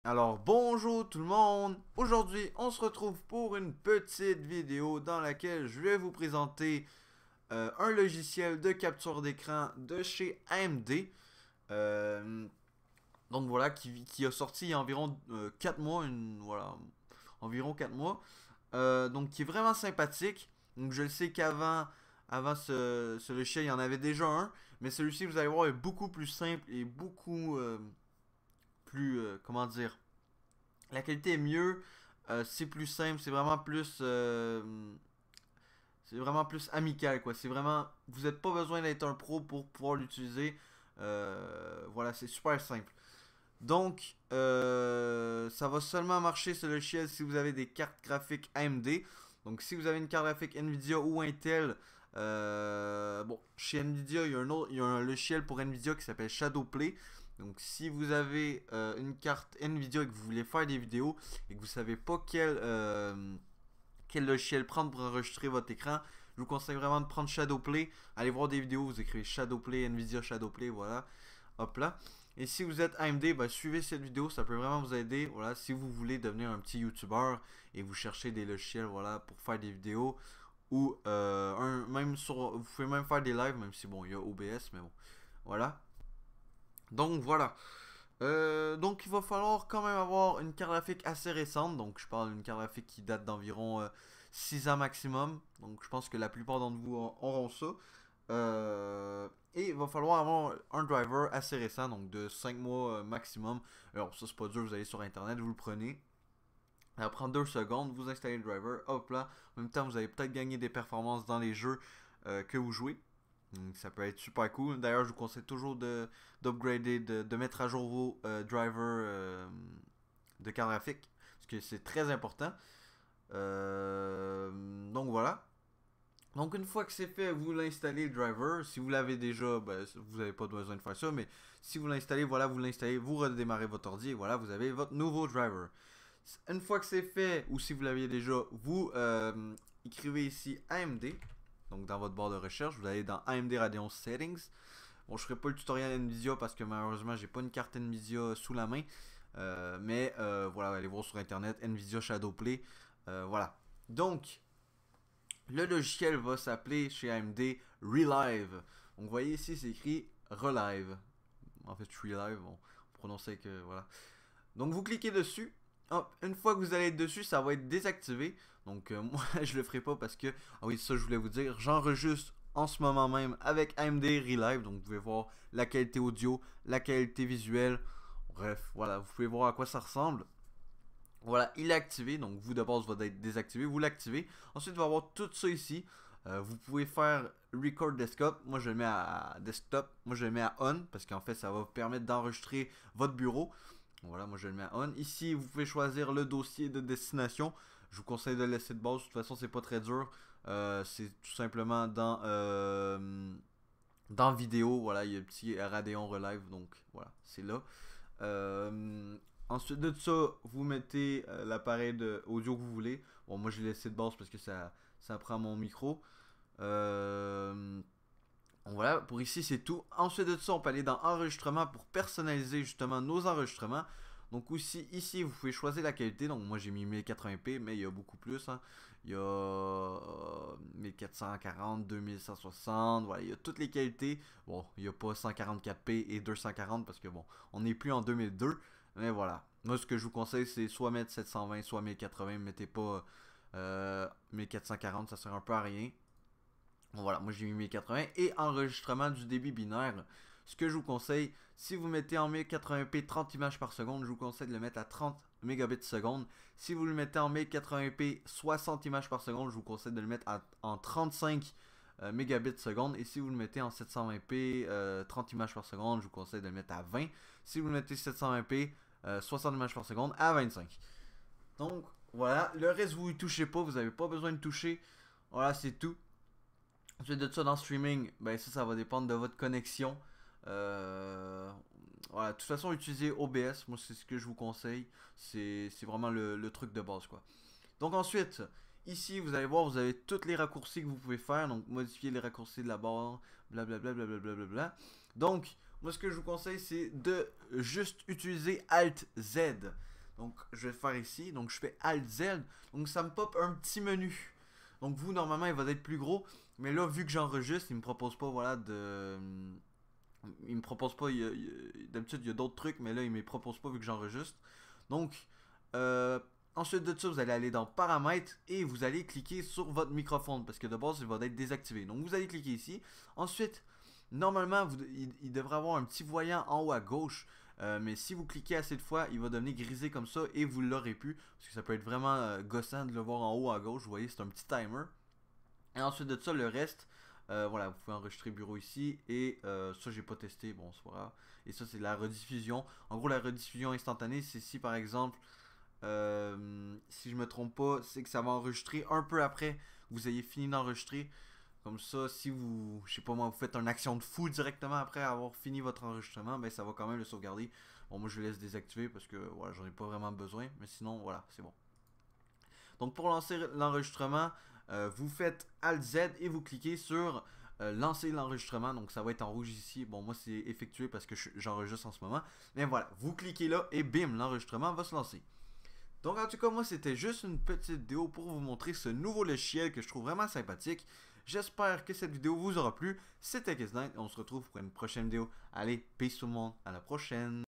Alors bonjour tout le monde, aujourd'hui on se retrouve pour une petite vidéo dans laquelle je vais vous présenter un logiciel de capture d'écran de chez AMD. Euh, donc voilà, qui a sorti il y a environ 4 mois, voilà, environ 4 mois. Donc qui est vraiment sympathique. Donc je le sais avant ce logiciel il y en avait déjà un, mais celui-ci vous allez voir est beaucoup plus simple et beaucoup plus, comment dire, la qualité est mieux, c'est plus simple, c'est vraiment plus amical quoi. C'est vraiment, vous n'êtes pas besoin d'être un pro pour pouvoir l'utiliser. Voilà, c'est super simple. Donc, ça va seulement marcher ce logiciel si vous avez des cartes graphiques AMD. Donc, si vous avez une carte graphique Nvidia ou Intel, bon, chez Nvidia, il y a un logiciel pour Nvidia qui s'appelle Shadowplay. Donc, si vous avez une carte Nvidia et que vous voulez faire des vidéos et que vous savez pas quel logiciel prendre pour enregistrer votre écran, je vous conseille vraiment de prendre Shadowplay. Allez voir des vidéos, vous écrivez Shadowplay, Nvidia Shadowplay, voilà. Hop là. Et si vous êtes AMD, bah, suivez cette vidéo, ça peut vraiment vous aider. Voilà, si vous voulez devenir un petit YouTuber et vous cherchez des logiciels, voilà, pour faire des vidéos ou vous pouvez même faire des lives, même si bon, il y a OBS, mais bon, voilà. Donc voilà. Donc il va falloir quand même avoir une carte graphique assez récente. Donc je parle d'une carte graphique qui date d'environ 6 ans maximum. Donc je pense que la plupart d'entre vous auront ça. Et il va falloir avoir un driver assez récent, donc de 5 mois maximum. Alors ça c'est pas dur, vous allez sur internet, vous le prenez. Ça prend 2 secondes, vous installez le driver, hop là. En même temps vous allez peut-être gagner des performances dans les jeux que vous jouez. Donc, ça peut être super cool. D'ailleurs, je vous conseille toujours d'upgrader, de mettre à jour vos drivers de carte graphique. Parce que c'est très important. Donc voilà. Donc une fois que c'est fait, vous l'installez le driver. Si vous l'avez déjà, ben, vous n'avez pas besoin de faire ça. Mais si vous l'installez, voilà, vous l'installez, vous redémarrez votre ordi et voilà, vous avez votre nouveau driver. Une fois que c'est fait, ou si vous l'aviez déjà, vous écrivez ici AMD. Donc dans votre barre de recherche, vous allez dans AMD Radeon Settings. Bon, je ferai pas le tutoriel Nvidia parce que malheureusement, j'ai pas une carte Nvidia sous la main. Voilà, allez voir sur internet Nvidia Shadowplay. Voilà. Donc, le logiciel va s'appeler chez AMD Relive. Donc, vous voyez ici, c'est écrit Relive. En fait, Relive, on prononçait que voilà. Donc, vous cliquez dessus. Hop, une fois que vous allez être dessus, ça va être désactivé. Donc moi je le ferai pas parce que, ah oui, ça je voulais vous dire, j'enregistre en ce moment même avec AMD Relive. Donc vous pouvez voir la qualité audio, la qualité visuelle. Bref, voilà, vous pouvez voir à quoi ça ressemble. Voilà, il est activé. Donc vous de base va être désactivé, vous l'activez. Ensuite vous allez avoir tout ça ici. Vous pouvez faire Record Desktop. Moi je le mets à Desktop. Moi je le mets à On parce qu'en fait ça va vous permettre d'enregistrer votre bureau. Voilà, moi je le mets à on. Ici, vous pouvez choisir le dossier de destination. Je vous conseille de le laisser de base. De toute façon, c'est pas très dur. C'est tout simplement dans vidéo. Voilà, il y a le petit Radeon Relive. Donc voilà, c'est là. Ensuite de ça, vous mettez l'appareil de audio que vous voulez. Bon, moi je l'ai laissé de base parce que ça prend mon micro. Voilà, pour ici c'est tout. Ensuite de ça, on peut aller dans enregistrement pour personnaliser justement nos enregistrements. Donc aussi, ici, vous pouvez choisir la qualité. Donc moi j'ai mis 1080p, mais il y a beaucoup plus. Hein. Il y a 1440, 2160, voilà, il y a toutes les qualités. Bon, il n'y a pas 144p et 240 parce que bon, on n'est plus en 2002. Mais voilà, moi ce que je vous conseille c'est soit mettre 720, soit 1080. Mettez pas 1440, ça sert un peu à rien. Voilà, moi j'ai mis 1080 et enregistrement du débit binaire. Ce que je vous conseille, si vous mettez en 1080p 30 images par seconde, je vous conseille de le mettre à 30 mégabits seconde. Si vous le mettez en 1080p 60 images par seconde, je vous conseille de le mettre en 35 mégabits seconde. Et si vous le mettez en 720p 30 images par seconde, je vous conseille de le mettre à 20. Si vous le mettez 720p 60 images par seconde, à 25. Donc voilà, le reste vous y touchez pas, vous n'avez pas besoin de toucher. Voilà, c'est tout. Ensuite de ça, dans streaming, ben ça va dépendre de votre connexion. Voilà, de toute façon, utilisez OBS, moi c'est ce que je vous conseille. C'est vraiment le truc de base, quoi. Donc ensuite, ici, vous allez voir, vous avez tous les raccourcis que vous pouvez faire. Donc, modifier les raccourcis de la barre, blablabla, blablabla, blablabla. Donc, moi ce que je vous conseille, c'est de juste utiliser Alt Z. Donc je vais le faire ici. Donc je fais Alt Z. Donc ça me pop un petit menu. Donc vous, normalement, il va être plus gros. Mais là, vu que j'enregistre, il me propose pas, voilà, de... Il me propose pas, d'habitude, il y a d'autres trucs, mais là, il me propose pas vu que j'enregistre. Donc, euh, ensuite de ça, vous allez aller dans Paramètres et vous allez cliquer sur votre microphone parce que de base, il va être désactivé. Donc, vous allez cliquer ici. Ensuite, normalement, il devrait avoir un petit voyant en haut à gauche. Mais si vous cliquez assez de fois, il va devenir grisé comme ça et vous l'aurez plus. Parce que ça peut être vraiment gossant de le voir en haut à gauche. Vous voyez, c'est un petit timer. Et ensuite de ça, le reste, voilà, vous pouvez enregistrer bureau ici. Et ça, j'ai pas testé, bon, c'est pas grave. Et ça, c'est la rediffusion. En gros, la rediffusion instantanée, c'est si par exemple, si je me trompe pas, c'est que ça va enregistrer un peu après que vous ayez fini d'enregistrer. Comme ça, si vous, je sais pas moi, vous faites une action de fou directement après avoir fini votre enregistrement, ben ça va quand même le sauvegarder. Bon, moi je le laisse désactiver parce que voilà, j'en ai pas vraiment besoin. Mais sinon, voilà, c'est bon. Donc pour lancer l'enregistrement, vous faites Alt Z et vous cliquez sur lancer l'enregistrement. Donc ça va être en rouge ici. Bon, moi c'est effectué parce que j'enregistre en ce moment. Mais voilà, vous cliquez là et bim, l'enregistrement va se lancer. Donc en tout cas, moi c'était juste une petite vidéo pour vous montrer ce nouveau logiciel que je trouve vraiment sympathique. J'espère que cette vidéo vous aura plu. C'était Kisnight et on se retrouve pour une prochaine vidéo. Allez, peace tout le monde, à la prochaine.